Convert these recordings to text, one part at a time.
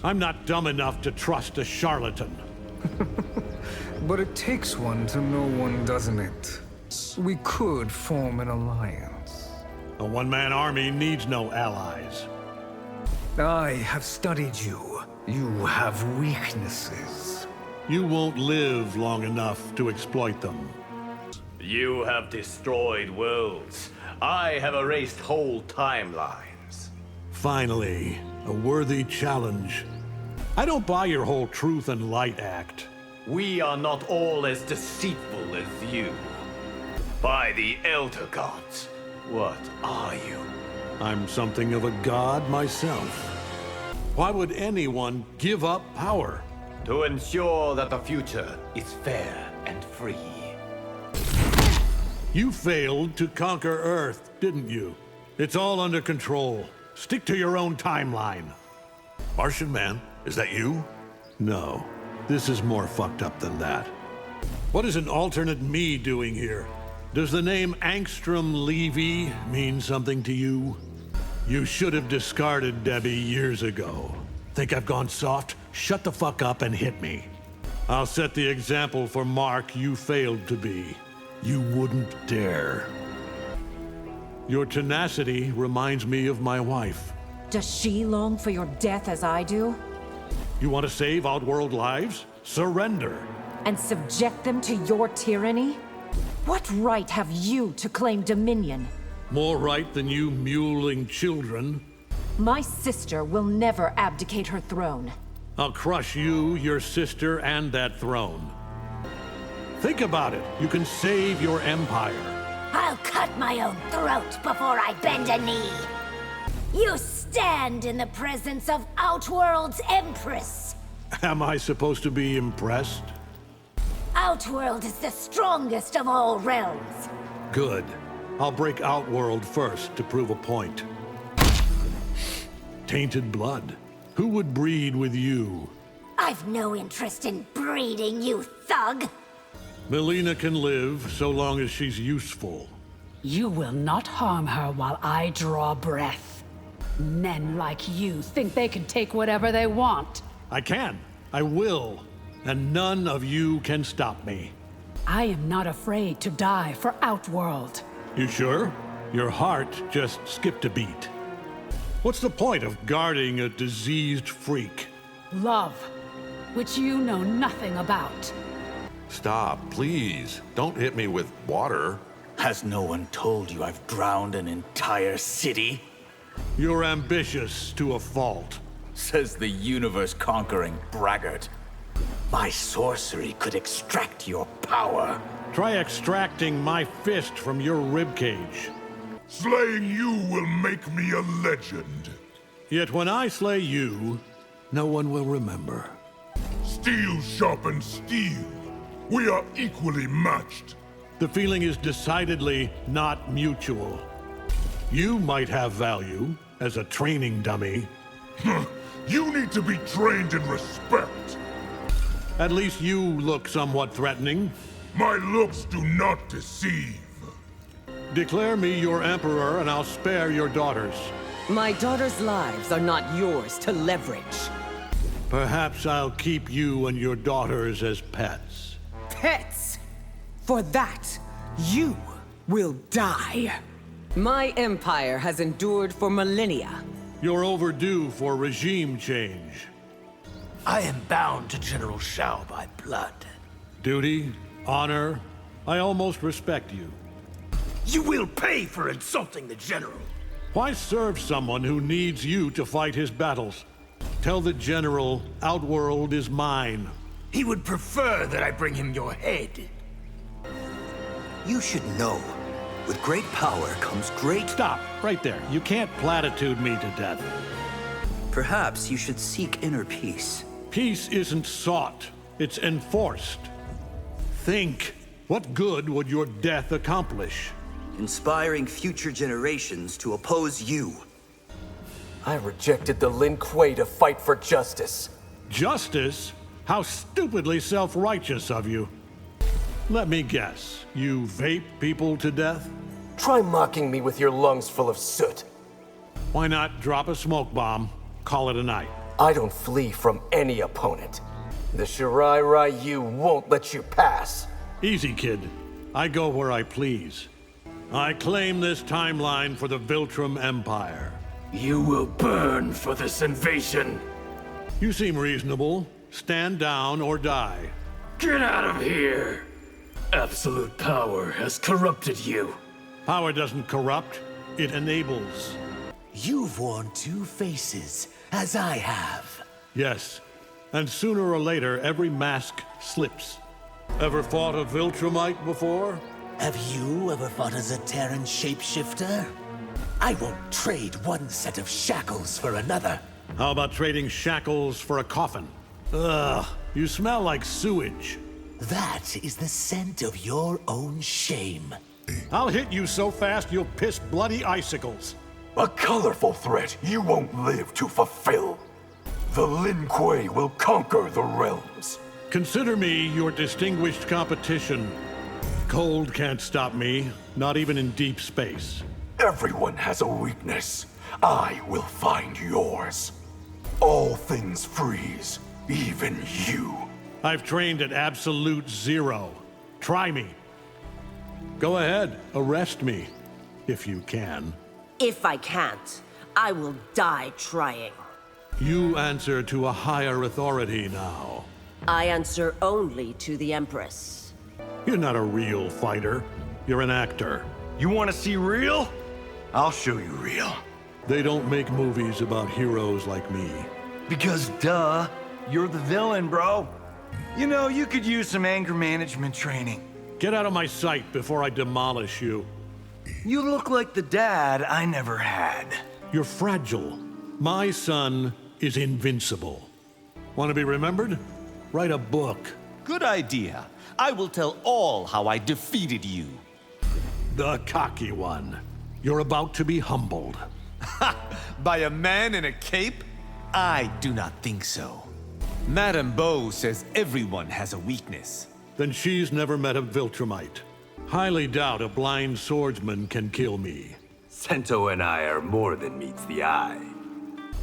I'm not dumb enough to trust a charlatan. But it takes one to know one, doesn't it? We could form an alliance. A one-man army needs no allies. I have studied you. You have weaknesses. You won't live long enough to exploit them. You have destroyed worlds. I have erased whole timelines. Finally, a worthy challenge. I don't buy your whole truth and light act. We are not all as deceitful as you. By the Elder Gods, what are you? I'm something of a god myself. Why would anyone give up power? To ensure that the future is fair and free. You failed to conquer Earth, didn't you? It's all under control. Stick to your own timeline. Martian Man, is that you? No, this is more fucked up than that. What is an alternate me doing here? Does the name Angstrom Levy mean something to you? You should have discarded Debbie years ago. Think I've gone soft? Shut the fuck up and hit me. I'll set the example for Mark you failed to be. You wouldn't dare. Your tenacity reminds me of my wife. Does she long for your death as I do? You want to save Outworld lives? Surrender. And subject them to your tyranny? What right have you to claim dominion? More right than you muling children. My sister will never abdicate her throne. I'll crush you, your sister, and that throne. Think about it. You can save your empire. I'll cut my own throat before I bend a knee. You stand in the presence of Outworld's Empress. Am I supposed to be impressed? Outworld is the strongest of all realms. Good. I'll break Outworld first to prove a point. Tainted blood. Who would breed with you? I've no interest in breeding, you thug. Melina can live so long as she's useful. You will not harm her while I draw breath. Men like you think they can take whatever they want. I can. I will. And none of you can stop me. I am not afraid to die for Outworld. You sure? Your heart just skipped a beat. What's the point of guarding a diseased freak? Love, which you know nothing about. Stop, please. Don't hit me with water. Has no one told you I've drowned an entire city? You're ambitious to a fault. Says the universe-conquering braggart. My sorcery could extract your power. Try extracting my fist from your ribcage. Slaying you will make me a legend. Yet when I slay you, no one will remember. Steel sharpens steel. We are equally matched. The feeling is decidedly not mutual. You might have value as a training dummy. You need to be trained in respect. At least you look somewhat threatening. My looks do not deceive. Declare me your emperor and I'll spare your daughters. My daughters' lives are not yours to leverage. Perhaps I'll keep you and your daughters as pets. Pets! For that, you will die. My empire has endured for millennia. You're overdue for regime change. I am bound to General Shao by blood. Duty, honor, I almost respect you. You will pay for insulting the General. Why serve someone who needs you to fight his battles? Tell the General Outworld is mine. He would prefer that I bring him your head. You should know. With great power comes great... Stop, right there. You can't platitude me to death. Perhaps you should seek inner peace. Peace isn't sought, it's enforced. Think, what good would your death accomplish? Inspiring future generations to oppose you. I rejected the Lin Kuei to fight for justice. Justice? How stupidly self-righteous of you. Let me guess, you vape people to death? Try mocking me with your lungs full of soot. Why not drop a smoke bomb, call it a night? I don't flee from any opponent. The Shirai Ryu won't let you pass. Easy, kid. I go where I please. I claim this timeline for the Viltrum Empire. You will burn for this invasion. You seem reasonable. Stand down or die. Get out of here! Absolute power has corrupted you. Power doesn't corrupt, it enables. You've worn two faces, as I have. Yes, and sooner or later, every mask slips. Ever fought a Viltrumite before? Have you ever fought as a Terran shapeshifter? I won't trade one set of shackles for another. How about trading shackles for a coffin? Ugh, you smell like sewage. That is the scent of your own shame. I'll hit you so fast you'll piss bloody icicles. A colorful threat you won't live to fulfill. The Lin Kuei will conquer the realms. Consider me your distinguished competition. Cold can't stop me, not even in deep space. Everyone has a weakness. I will find yours. All things freeze, even you. I've trained at absolute zero. Try me. Go ahead, arrest me, if you can. If I can't, I will die trying. You answer to a higher authority now. I answer only to the Empress. You're not a real fighter. You're an actor. You want to see real? I'll show you real. They don't make movies about heroes like me. Because, duh, you're the villain, bro. You know, you could use some anger management training. Get out of my sight before I demolish you. You look like the dad I never had. You're fragile. My son is invincible. Want to be remembered? Write a book. Good idea. I will tell all how I defeated you. The cocky one. You're about to be humbled. By a man in a cape? I do not think so. Madame Beau says everyone has a weakness. Then she's never met a Viltrumite. Highly doubt a blind swordsman can kill me. Sento and I are more than meets the eye.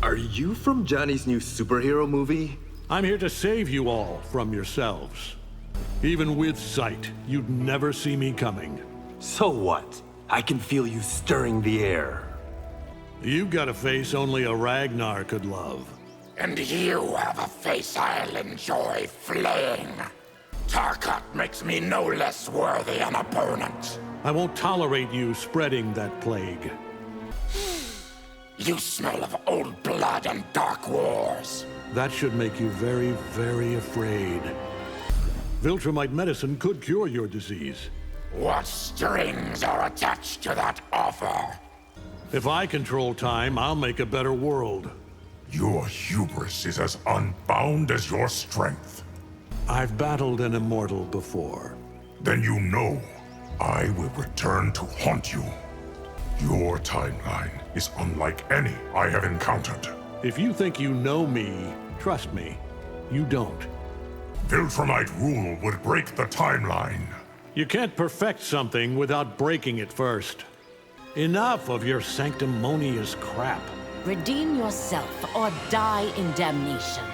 Are you from Johnny's new superhero movie? I'm here to save you all from yourselves. Even with sight, you'd never see me coming. So what? I can feel you stirring the air. You've got a face only a Ragnar could love. And you have a face I'll enjoy flaying. Tarkat makes me no less worthy an opponent. I won't tolerate you spreading that plague. You smell of old blood and dark wars. That should make you very, very afraid. Viltrumite medicine could cure your disease. What strings are attached to that offer? If I control time, I'll make a better world. Your hubris is as unbound as your strength. I've battled an immortal before. Then you know I will return to haunt you. Your timeline is unlike any I have encountered. If you think you know me, trust me, you don't. Viltrumite rule would break the timeline. You can't perfect something without breaking it first. Enough of your sanctimonious crap. Redeem yourself or die in damnation.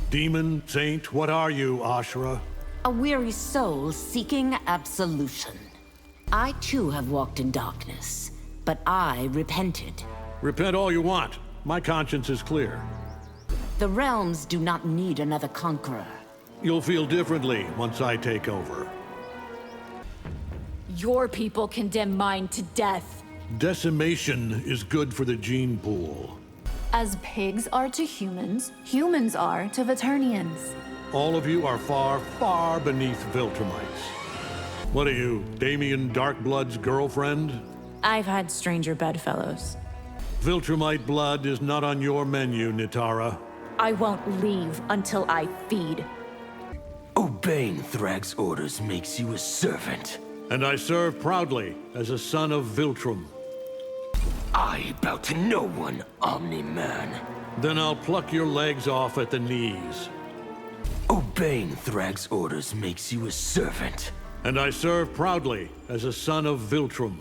Demon, saint, what are you, Ashura? A weary soul seeking absolution. I too have walked in darkness, but I repented. Repent all you want. My conscience is clear. The realms do not need another conqueror. You'll feel differently once I take over. Your people condemn mine to death. Decimation is good for the gene pool. As pigs are to humans, humans are to Vaternians. All of you are far, far beneath Viltrumites. What are you, Damien Darkblood's girlfriend? I've had stranger bedfellows. Viltrumite blood is not on your menu, Nitara. I won't leave until I feed. Obeying Thrag's orders makes you a servant. And I serve proudly as a son of Viltrum. I bow to no one, omni-man. Then I'll pluck your legs off at the knees. Obeying Thrag's orders makes you a servant. And I serve proudly as a son of Viltrum.